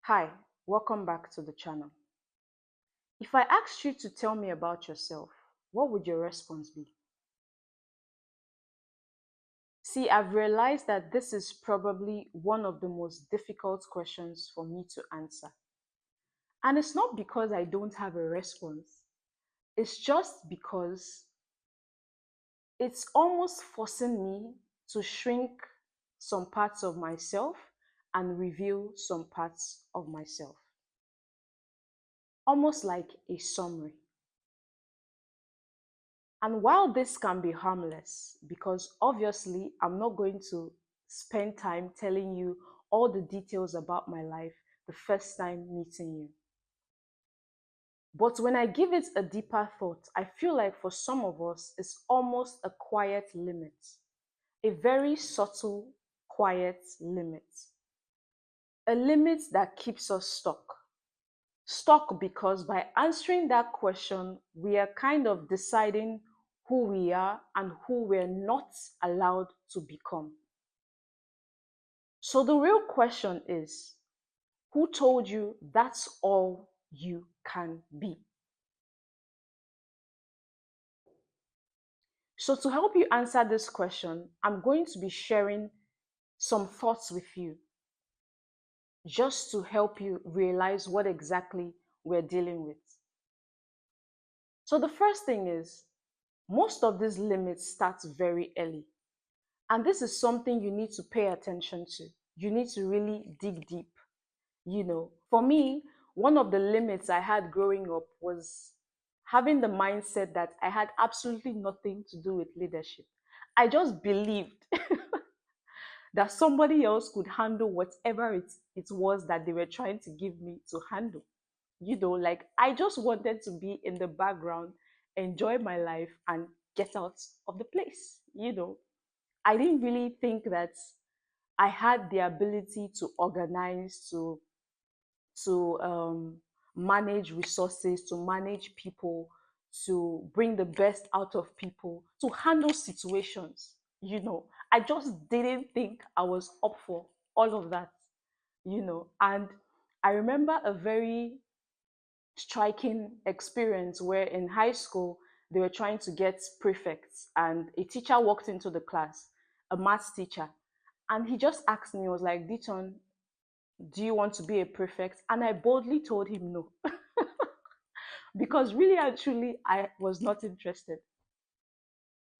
Hi, welcome back to the channel. If I asked you to tell me about yourself, what would your response be? See, I've realized that this is probably one of the most difficult questions for me to answer. And it's not because I don't have a response, it's just because it's almost forcing me to shrink some parts of myself and reveal some parts of myself. Almost like a summary. And while this can be harmless, because obviously I'm not going to spend time telling you all the details about my life the first time meeting you. But when I give it a deeper thought, I feel like for some of us, it's almost a quiet limit, a very subtle, quiet limit, a limit that keeps us stuck. Stuck because by answering that question, we are kind of deciding who we are and who we're not allowed to become. So the real question is, who told you that's all you can be? So to help you answer this question, I'm going to be sharing some thoughts with you just to help you realize what exactly we're dealing with. So the first thing is, most of these limits start very early. And this is something you need to pay attention to. You need to really dig deep. For me, one of the limits I had growing up was having the mindset that I had absolutely nothing to do with leadership. I just believed that somebody else could handle whatever it was that they were trying to give me to handle. Like I just wanted to be in the background, enjoy my life, and get out of the place. I didn't really think that I had the ability to organize, to manage resources, to manage people, to bring the best out of people, to handle situations. I just didn't think I was up for all of that. And I remember a very striking experience where in high school they were trying to get prefects, and a teacher walked into the class, a maths teacher, and he just asked me, was like, Diton, do you want to be a prefect? And I boldly told him no, because really and truly I was not interested.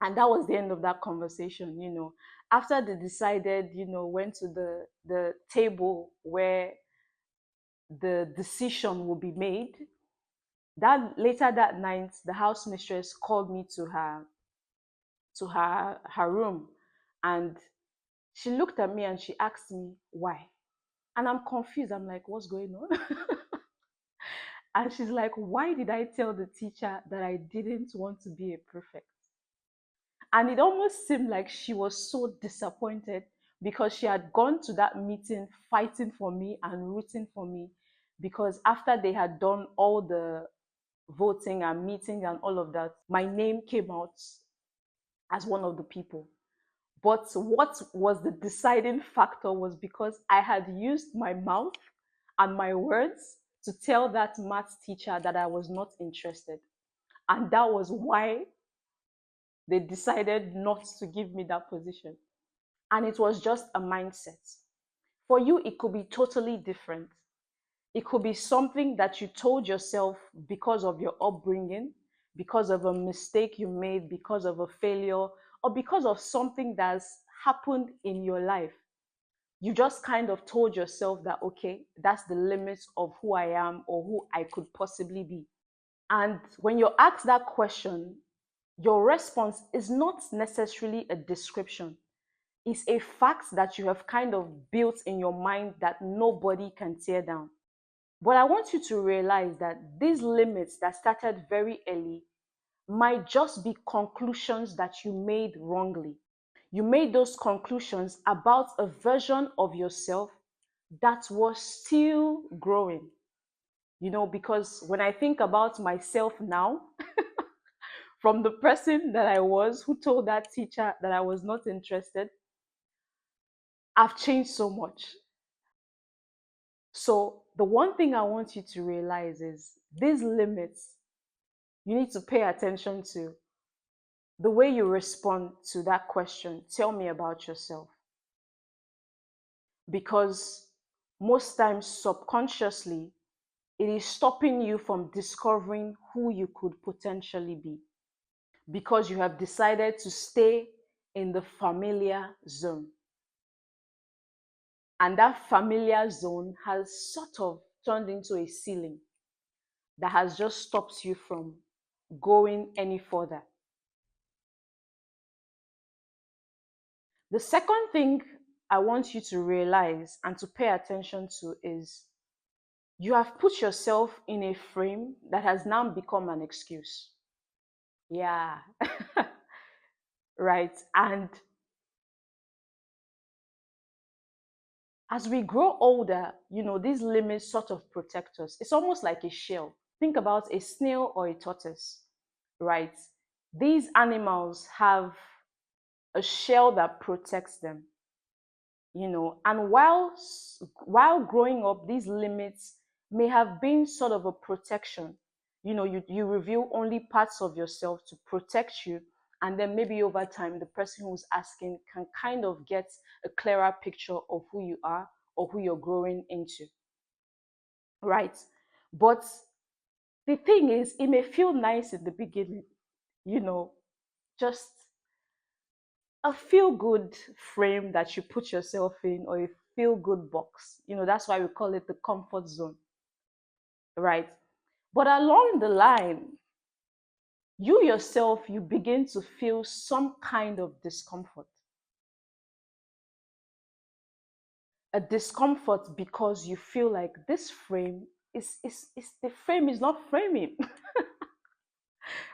And that was the end of that conversation. After they decided, went to the table where the decision will be made. That later that night, the house mistress called me to her room, and she looked at me and she asked me why. And I'm confused. I'm like, what's going on? And she's like, why did I tell the teacher that I didn't want to be a prefect? And it almost seemed like she was so disappointed because she had gone to that meeting fighting for me and rooting for me, because after they had done all the voting and meeting and all of that, my name came out as one of the people. But what was the deciding factor was because I had used my mouth and my words to tell that maths teacher that I was not interested. And that was why they decided not to give me that position. And it was just a mindset. For you, it could be totally different. It could be something that you told yourself because of your upbringing, because of a mistake you made, because of a failure, or because of something that's happened in your life. You just kind of told yourself that, okay, that's the limits of who I am or who I could possibly be. And when you're asked that question, your response is not necessarily a description. It's a fact that you have kind of built in your mind that nobody can tear down. But I want you to realize that these limits that started very early might just be conclusions that you made wrongly. You made those conclusions about a version of yourself that was still growing. Because when I think about myself now, from the person that I was who told that teacher that I was not interested, I've changed so much. So The one thing I want you to realize is these limits, you need to pay attention to the way you respond to that question. Tell me about yourself. Because most times, subconsciously, it is stopping you from discovering who you could potentially be because you have decided to stay in the familiar zone. And that familiar zone has sort of turned into a ceiling that has just stopped you from going any further. The second thing I want you to realize and to pay attention to is you have put yourself in a frame that has now become an excuse. Yeah, right. And as we grow older, these limits sort of protect us. It's almost like a shell. Think about a snail or a tortoise, right? These animals have a shell that protects them, and while growing up, these limits may have been sort of a protection. You reveal only parts of yourself to protect you, and then maybe over time the person who's asking can kind of get a clearer picture of who you are or who you're growing into, right? But the thing is, it may feel nice in the beginning, you know just a feel good frame that you put yourself in, or a feel good box. That's why we call it the comfort zone, right? But along the line, you yourself, you begin to feel some kind of discomfort. A discomfort because you feel like this frame is the frame is not framing,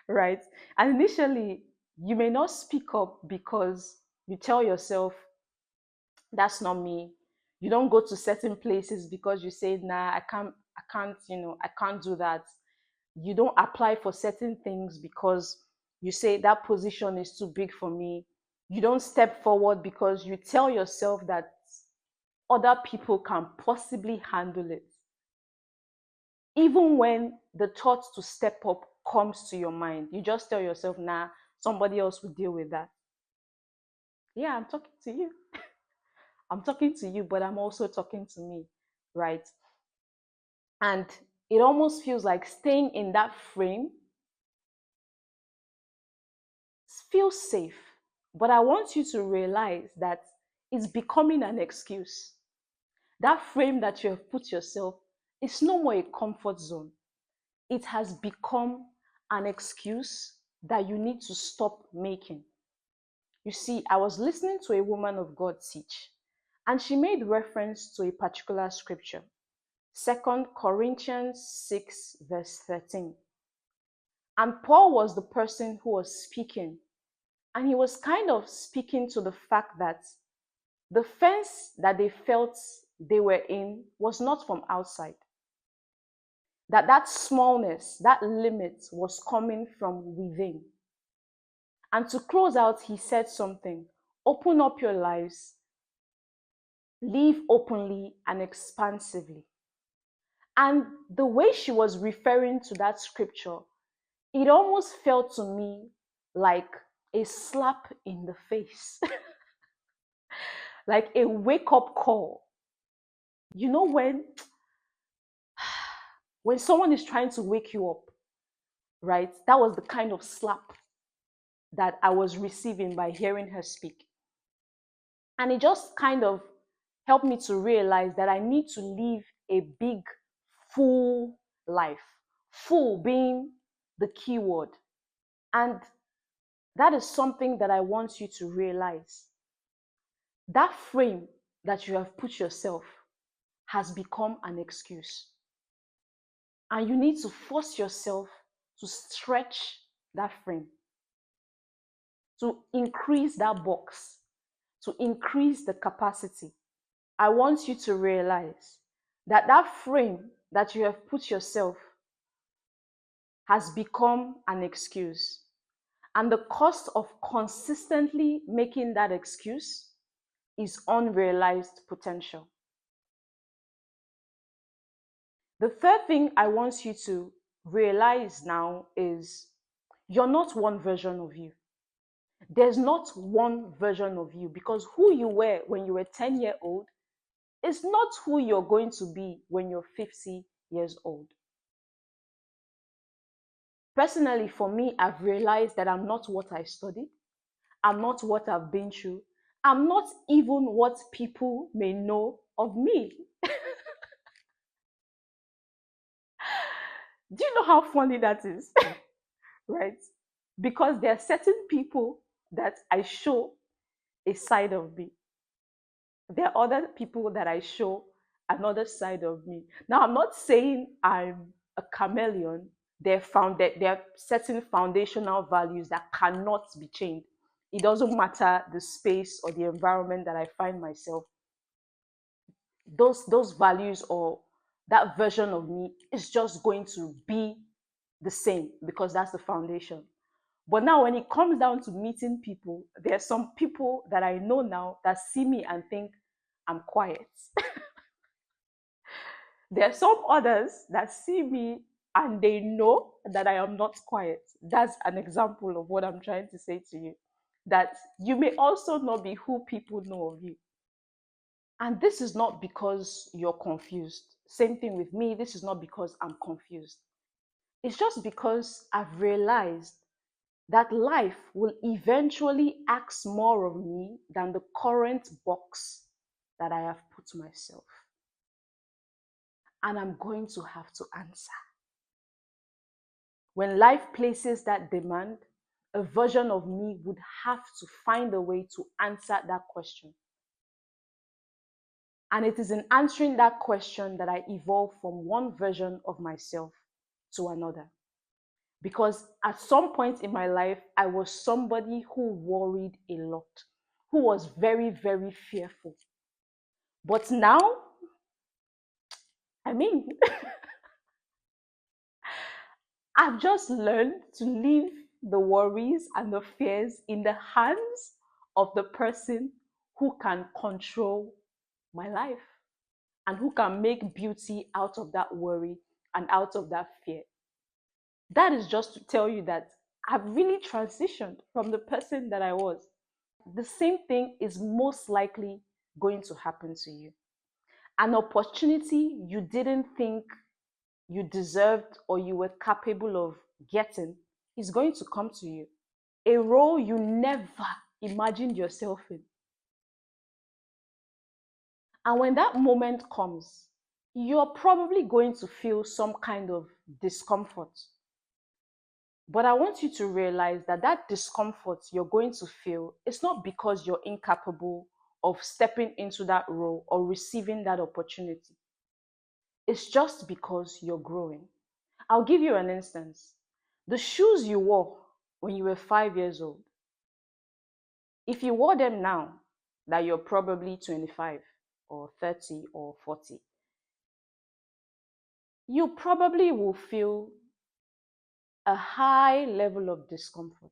right? And initially, you may not speak up because you tell yourself, that's not me. You don't go to certain places because you say, nah, I can't do that. You don't apply for certain things because you say that position is too big for me. You don't step forward because you tell yourself that other people can possibly handle it. Even when the thought to step up comes to your mind, you just tell yourself, nah, somebody else will deal with that. Yeah, I'm talking to you. I'm talking to you, but I'm also talking to me, right? And it almost feels like staying in that frame feels safe. But I want you to realize that it's becoming an excuse. That frame that you have put yourself is no more a comfort zone. It has become an excuse that you need to stop making. You see, I was listening to a woman of God teach, and she made reference to a particular scripture, 2 Corinthians 6, verse 13. And Paul was the person who was speaking. And he was kind of speaking to the fact that the fence that they felt they were in was not from outside. That smallness, that limit was coming from within. And to close out, he said something: open up your lives, live openly and expansively. And the way she was referring to that scripture, it almost felt to me like a slap in the face, like a wake up call. You know, when someone is trying to wake you up, right? That was the kind of slap that I was receiving by hearing her speak. And it just kind of helped me to realize that I need to live a big, full life. Full being the key word. And that is something that I want you to realize. That frame that you have put yourself has become an excuse. And you need to force yourself to stretch that frame, to increase that box, to increase the capacity. I want you to realize that that frame that you have put yourself has become an excuse. And the cost of consistently making that excuse is unrealized potential. The third thing I want you to realize now is you're not one version of you. There's not one version of you, because who you were when you were 10-year old is not who you're going to be when you're 50 years old. Personally, for me, I've realized that I'm not what I studied. I'm not what I've been through. I'm not even what people may know of me. Do you know how funny that is? Right? Because there are certain people that I show a side of me. There are other people that I show another side of me. Now, I'm not saying I'm a chameleon. There are certain foundational values that cannot be changed. It doesn't matter the space or the environment that I find myself. Those values or that version of me is just going to be the same because that's the foundation. But now, when it comes down to meeting people, there are some people that I know now that see me and think I'm quiet. There are some others that see me and they know that I am not quiet. That's an example of what I'm trying to say to you. That you may also not be who people know of you. And this is not because you're confused. Same thing with me. This is not because I'm confused. It's just because I've realized that life will eventually ask more of me than the current box that I have put myself. And I'm going to have to answer. When life places that demand, a version of me would have to find a way to answer that question. And it is in answering that question that I evolve from one version of myself to another. Because at some point in my life, I was somebody who worried a lot, who was very, very fearful. But now, I mean, I've just learned to leave the worries and the fears in the hands of the person who can control my life and who can make beauty out of that worry and out of that fear. That is just to tell you that I've really transitioned from the person that I was. The same thing is most likely going to happen to you. An opportunity you didn't think you deserved or you were capable of getting is going to come to you. A role you never imagined yourself in. And when that moment comes, you're probably going to feel some kind of discomfort. But I want you to realize that that discomfort you're going to feel is not because you're incapable of stepping into that role or receiving that opportunity. It's just because you're growing. I'll give you an instance. The shoes you wore when you were 5 years old, if you wore them now, that you're probably 25 or 30 or 40, you probably will feel a high level of discomfort.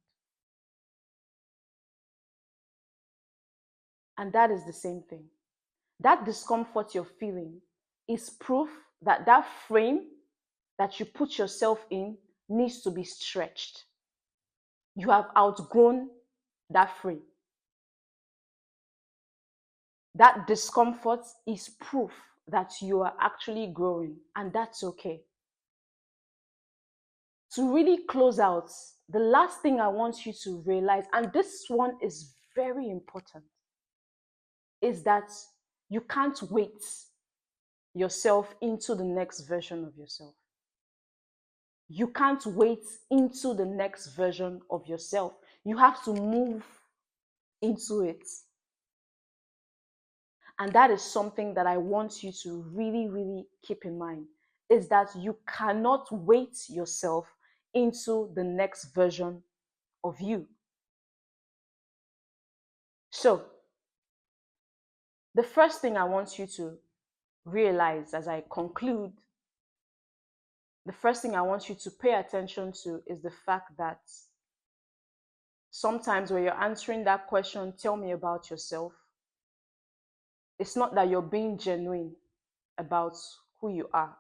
And that is the same thing. That discomfort you're feeling is proof that that frame that you put yourself in needs to be stretched. You have outgrown that frame. That discomfort is proof that you are actually growing, and that's okay. To really close out, the last thing I want you to realize, and this one is very important, is that you can't wait yourself into the next version of yourself. You can't wait into the next version of yourself. You have to move into it. And that is something that I want you to really, really keep in mind, is that you cannot wait yourself into the next version of you. So, the first thing I want you to realize as I conclude, the first thing I want you to pay attention to is the fact that sometimes when you're answering that question, tell me about yourself, it's not that you're being genuine about who you are.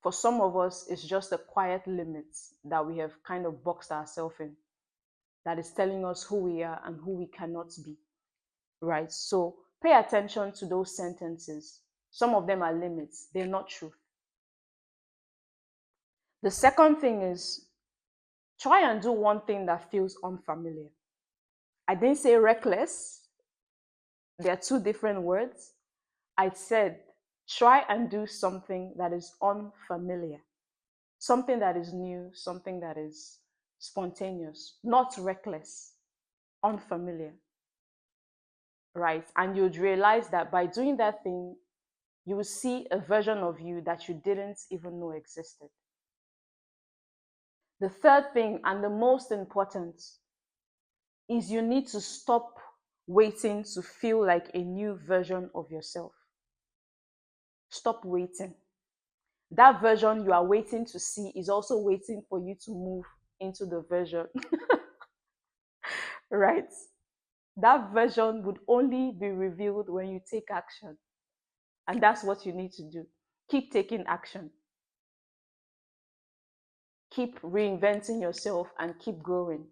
For some of us, it's just a quiet limit that we have kind of boxed ourselves in, that is telling us who we are and who we cannot be, right? So pay attention to those sentences. Some of them are limits, they're not truth. The second thing is, try and do one thing that feels unfamiliar. I didn't say reckless, there are two different words. I said, try and do something that is unfamiliar, something that is new, something that is spontaneous, not reckless, unfamiliar, right? And you'd realize that by doing that thing, you will see a version of you that you didn't even know existed. The third thing, and the most important, is you need to stop waiting to feel like a new version of yourself. Stop waiting. That version you are waiting to see is also waiting for you to move into the version, right? That version would only be revealed when you take action. And that's what you need to do. Keep taking action. Keep reinventing yourself and keep growing.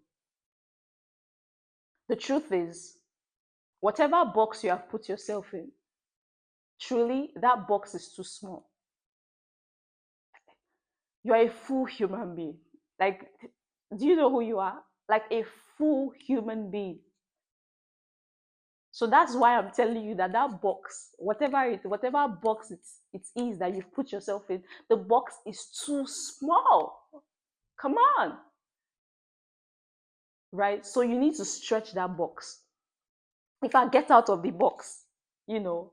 The truth is, whatever box you have put yourself in, truly, that box is too small. You are a full human being. Like, do you know who you are? Like a full human being. So that's why I'm telling you that that box, whatever box it is that you've put yourself in, the box is too small. Come on. Right? So you need to stretch that box. If I get out of the box, you know,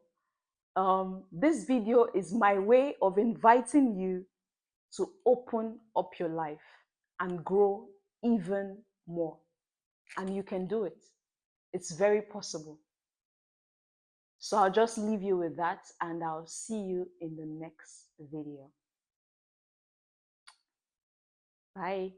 this video is my way of inviting you to open up your life and grow even more. And you can do it. It's very possible. So I'll just leave you with that, and I'll see you in the next video. Bye.